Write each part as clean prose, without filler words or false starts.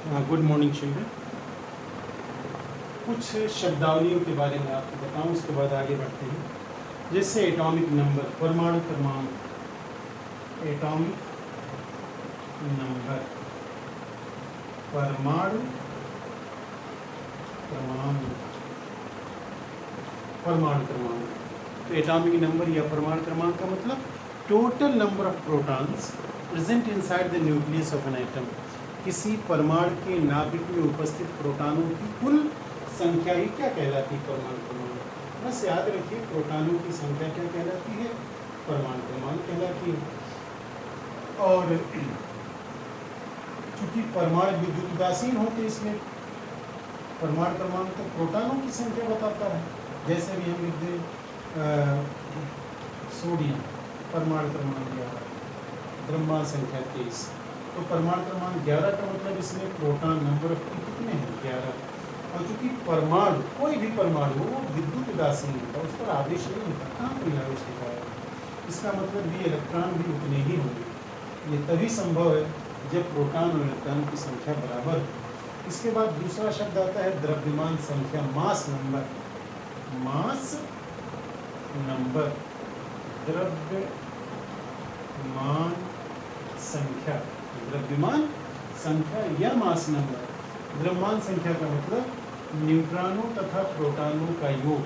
Good morning children. कुछ शब्दावलियों के बारे में आपको बताऊं, उसके बाद आगे बढ़ते हैं। जैसे एटॉमिक नंबर, परमाणु क्रमांक, एटॉमिक नंबर, परमाणु क्रमांक, परमाणु क्रमांक। तो एटॉमिक नंबर या परमाणु क्रमांक का मतलब total number of protons present inside the nucleus of an atom. किसी परमाणु के नाभिक में उपस्थित प्रोटॉनों की कुल संख्या ही क्या कहलाती है? परमाणु क्रमांक। बस याद रखिए, प्रोटॉनों की संख्या क्या कहलाती है? परमाणु क्रमांक कहलाती है। और चूंकि परमाणु विद्युत उदासीन होते, इसमें परमाणु क्रमांक तो प्रोटॉनों की संख्या बताता है। जैसे भी हम लिख दें सोडियम, परमाणु क्रमांक 11, द्रव्यमान संख्या 23। तो परमाणु क्रमांक 11 का मतलब इसमें प्रोटॉन नंबर ऑफ कितने हैं? 11। और चूंकि परमाणु, कोई भी परमाणु वो विद्युत उदासीन होता है, उस पर आवेश नहीं होता। कहाँ कोई आवेश लिखा है? इसका मतलब भी इलेक्ट्रॉन भी उतने ही होंगे। ये तभी संभव है जब प्रोटॉन और इलेक्ट्रॉन की संख्या बराबर हो। इसके बाद दूसरा शब्द आता है द्रव्यमान संख्या, मास नंबर। मास नंबर, द्रव्यमान संख्या, द्रव्यमान संख्या या मास नंबर। द्रव्यमान संख्या का मतलब न्यूट्रॉनों तथा प्रोटॉनों का योग।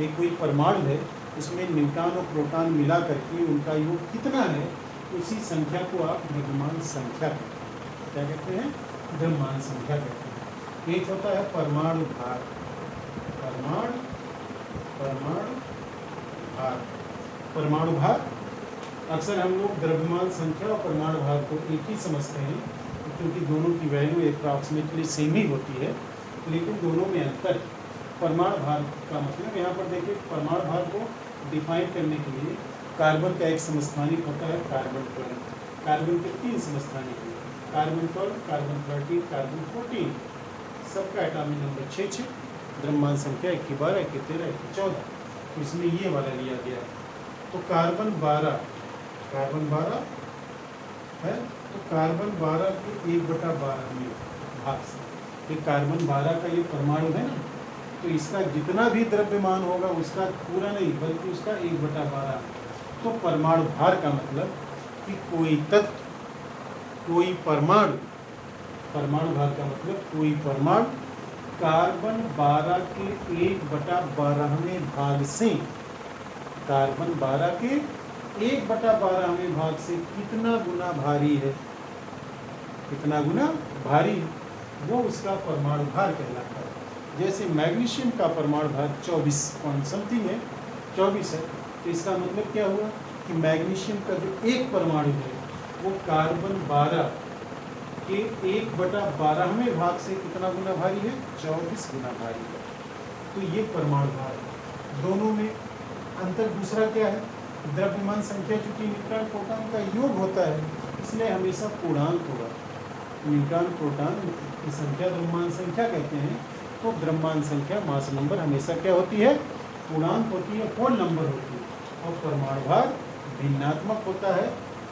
एक कोई परमाणु है, उसमें न्यूट्रॉन और प्रोटॉन मिला करके उनका योग कितना है, उसी संख्या को आप द्रव्यमान संख्या कहते हैं। क्या कहते हैं? द्रव्यमान संख्या कहते हैं। एक होता है परमाणु भार, परमाणु भार, परमाणु भार। अक्सर हम लोग द्रव्यमान संख्या और परमाणु भार को एक ही समझते हैं, क्योंकि दोनों की वैल्यू अप्रॉक्सीमेटली सेम ही होती है, लेकिन दोनों में अंतर। परमाणु भार का मतलब, यहाँ पर देखिए, परमाणु भार को डिफाइन करने के लिए कार्बन का एक समस्थानिक होता है कार्बन 12। कार्बन के 3 समस्थानिक हैं, कार्बन 12, कार्बन 13, कार्बन 14। सबका एटॉमिक नंबर 6, द्रव्यमान संख्या 1 की 12, 1 की 13, 1 की 14। तो इसमें ये वाला लिया गया है। तो कार्बन 12 है, तो कार्बन 12 के 1/12 में भाग से, ये कार्बन 12 का ये परमाणु है ना, तो इसका जितना भी द्रव्यमान होगा उसका पूरा नहीं, बल्कि उसका 1/12। तो परमाणु भार का मतलब कि कोई तत्व, कोई परमाणु, परमाणु भार का मतलब कोई परमाणु कार्बन 12 के 1/12वें भाग से, कार्बन 12 के 1/12वें भाग से कितना गुना भारी है, कितना गुना भारी, वो उसका परमाणु भार कहलाता है। जैसे मैग्नीशियम का परमाणु भार 24 पॉइंट समथिंग है, 24 है। तो इसका मतलब क्या हुआ कि मैग्नीशियम का जो एक परमाणु है वो कार्बन 12 के 1/12वें भाग से कितना गुना भारी है? 24 गुना भारी है। तो ये परमाणु भार है। दोनों में अंतर दूसरा क्या है? द्रव्यमान संख्या, चूंकि न्यूट्रॉन प्रोटॉन का योग होता है, इसलिए हमेशा पूर्णांक होगा। न्यूट्रॉन प्रोटॉन की संख्या द्रव्यमान संख्या कहते हैं। तो द्रव्यमान संख्या, मास नंबर, हमेशा क्या होती है? पूर्णांक होती है, होल नंबर होती है। और परमाणु भार भिन्नात्मक होता है,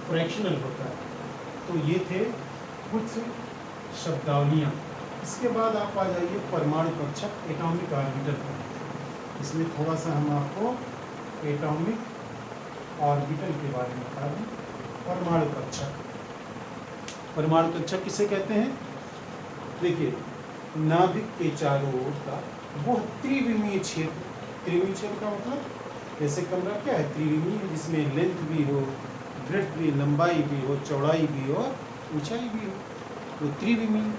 फ्रैक्शनल होता है। तो ये थे कुछ शब्दावलियाँ। इसके बाद आप आ जाइए परमाणु कक्षक, एटॉमिक ऑर्बिटल पर। इसमें थोड़ा सा हम आपको एटॉमिक ऑर्बिटल के बारे में बता दें। परमाणु कक्षक, परमाणु कक्षक किसे कहते हैं? देखिए, नाभिक के चारों ओर का वो त्रिविमीय क्षेत्र। त्रिविमीय क्षेत्र का मतलब, जैसे कमरा क्या है? त्रिविमीय, जिसमें लेंथ भी हो, ब्रेड्थ भी, लंबाई भी हो, चौड़ाई भी हो, ऊंचाई भी हो, तो त्रिविमीय।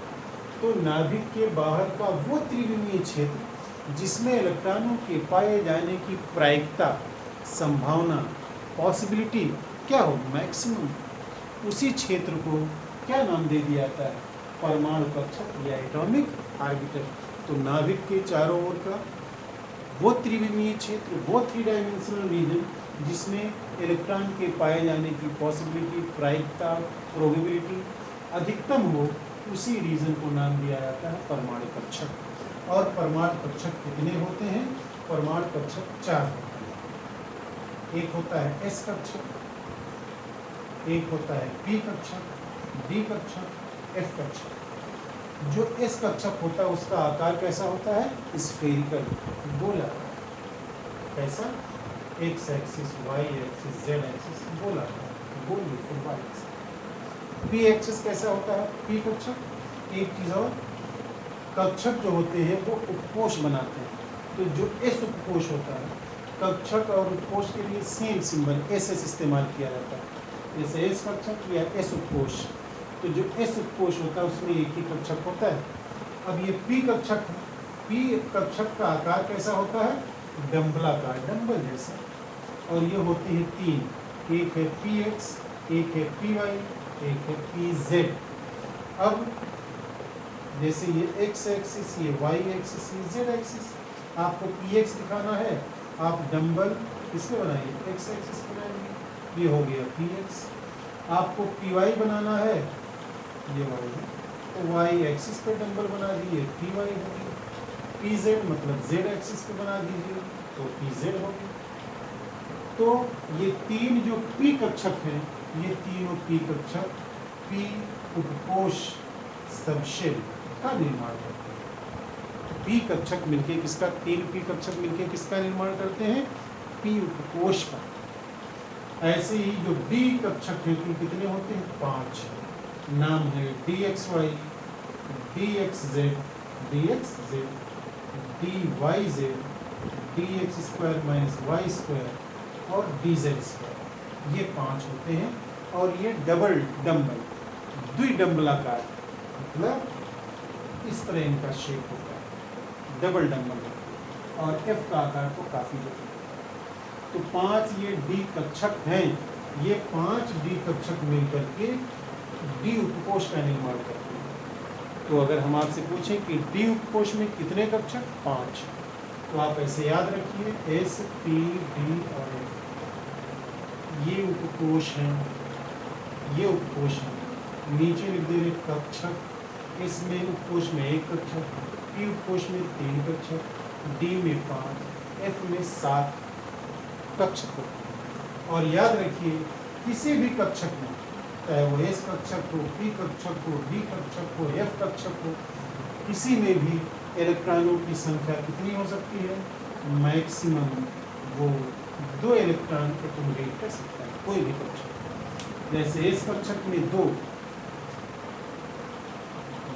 तो नाभिक के बाहर का वो त्रिविमीय क्षेत्र जिसमें इलेक्ट्रॉनों के पाए जाने की प्रायिकता, संभावना, पॉसिबिलिटी क्या हो? मैक्सिमम। उसी क्षेत्र को क्या नाम दे दिया जाता है? परमाणु कक्षक या एटॉमिक ऑर्बिटल। तो नाभिक के चारों ओर का वो त्रिविमीय क्षेत्र, वो 3 डायमेंशनल रीजन जिसमें इलेक्ट्रॉन के पाए जाने की पॉसिबिलिटी, प्रायिकता, प्रोबेबिलिटी अधिकतम हो, उसी रीजन को नाम दिया जाता है परमाणु कक्षक। और परमाणु कक्षक कितने होते हैं? परमाणु कक्षक 4 होते हैं। एक होता है एस कक्षक, एक होता है पी कक्षक, डी कक्षक, एफ कक्षक। जो एस कक्षक होता है उसका आकार कैसा होता है? स्फेरिकल, गोला। कैसा? X axis, Y axis, Z axis, गोला, गोल वाई एक्सिस। पी एक्सिस कैसा होता है? पी कक्षक। एक चीज और, कक्षक जो होते हैं वो उपकोष बनाते हैं, तो जो एस उपकोष होता है, कक्षक और उपकोष के लिए सेम सिंबल एस एस इस्तेमाल किया जाता है। जैसे एस कक्षक या एस उपकोष, तो जो एस उपकोष होता है उसमें एक ही कक्षक होता है। अब ये पी कक्षक, पी कक्षक का आकार कैसा होता है? डंबलाकार, डंबल जैसा। और ये होती है तीन, एक है पी एक्स, एक है पी वाई, एक है पी जेड। अब जैसे ये एक्स एक्सिस, ये वाई एक्सिस, ये जेड एक्सिस, आपको पी एक्स दिखाना है, आप डंबल किससे बनाइए? एक्स एक्सिस बनाएंगे, ये हो गया पी एक्स। आपको पी वाई बनाना है, ये वाई है, तो वाई एक्सिस पे डंबल बना दीजिए, पी वाई होगी। पी जेड मतलब जेड एक्सिस पे बना दीजिए, तो पी जेड होगी। तो ये तीन जो पी कक्षक हैं, ये तीनों पी कक्षक पी उपकोष सबशेल का निर्माण करते हैं। पी कक्षक मिलके किसका? तीन पी कक्षक मिलके किसका निर्माण करते हैं? पी उपकोष का। ऐसे ही जो डी कक्षक हैं, कितने होते हैं? 5। नाम है D X Y, D X Z, D X Z, D Y Z, D X square minus Y square और डी जेड स्क्वायर। ये 5 होते हैं। और ये डबल डंबल, द्विडंबलाकार, मतलब इस तरह इनका शेप होता है, डबल डंबल। और एफ का आकार तो काफ़ी जटिल है। तो 5 ये डी कक्षक हैं, ये 5 डी कक्षक मिलकर के डी उपकोष का निर्माण करते हैं। तो अगर हम आपसे पूछें कि डी उपकोष में कितने कक्षक? 5। तो आप ऐसे याद रखिए, एस, पी, डी और एफ, ये उपकोष हैं, ये उपकोष हैं। नीचे लिख दे रहे कक्षक, इसमें उपकोष में 1 कक्षक, पी उपकोष में 3 कक्षक, डी में 5, एफ में 7 कक्षक होते हैं। और याद रखिए, किसी भी कक्षक में, चाहे वो एस कक्षक हो, पी कक्षक हो, डी कक्षक हो, एफ कक्षक हो, किसी में भी इलेक्ट्रॉनों की संख्या कितनी हो सकती है? मैक्सिमम वो 2 इलेक्ट्रॉन एक्युमुलेट कर सकता है कोई भी कक्षक। जैसे एस कक्षक में 2,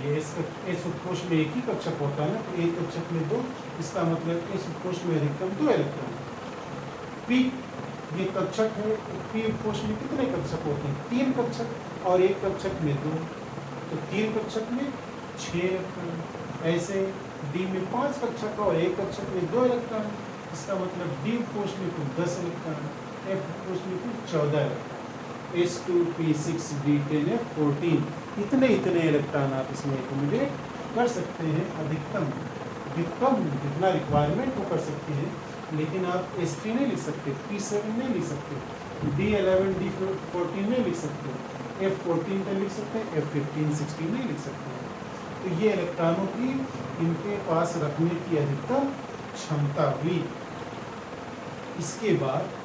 ये एस उपकोष में एक ही कक्षक होता है ना, तो एक कक्षक में 2, इसका मतलब एस उपकोष में अधिकतम 2 इलेक्ट्रॉन। पी ये कक्षक है, पी उपकोष में कितने कक्षक होते हैं? 3 कक्षक, और एक कक्षक में 2, तो 3 कक्षक में 6 इलेक्ट्रॉन। ऐसे डी में 5 कक्षक और एक कक्षक में 2 इलेक्ट्रॉन, इसका मतलब डी उपकोष में कुल 10 इलेक्ट्रॉन, एफ उपकोष में कुल 14 electron. S2, P6, D10, F14, इतने इलेक्ट्रॉन आप इसमें एक्युमुलेट कर सकते हैं। अधिकतम जितना रिक्वायरमेंट वो कर सकते हैं, लेकिन आप S3 नहीं लिख सकते, P7 नहीं लिख सकते, D11, D14 नहीं लिख सकते, F14 पे लिख सकते हैं, F15, 16 नहीं लिख सकते हैं। तो ये इलेक्ट्रॉनों की इनके पास रखने की अधिकतम क्षमता हुई। इसके बाद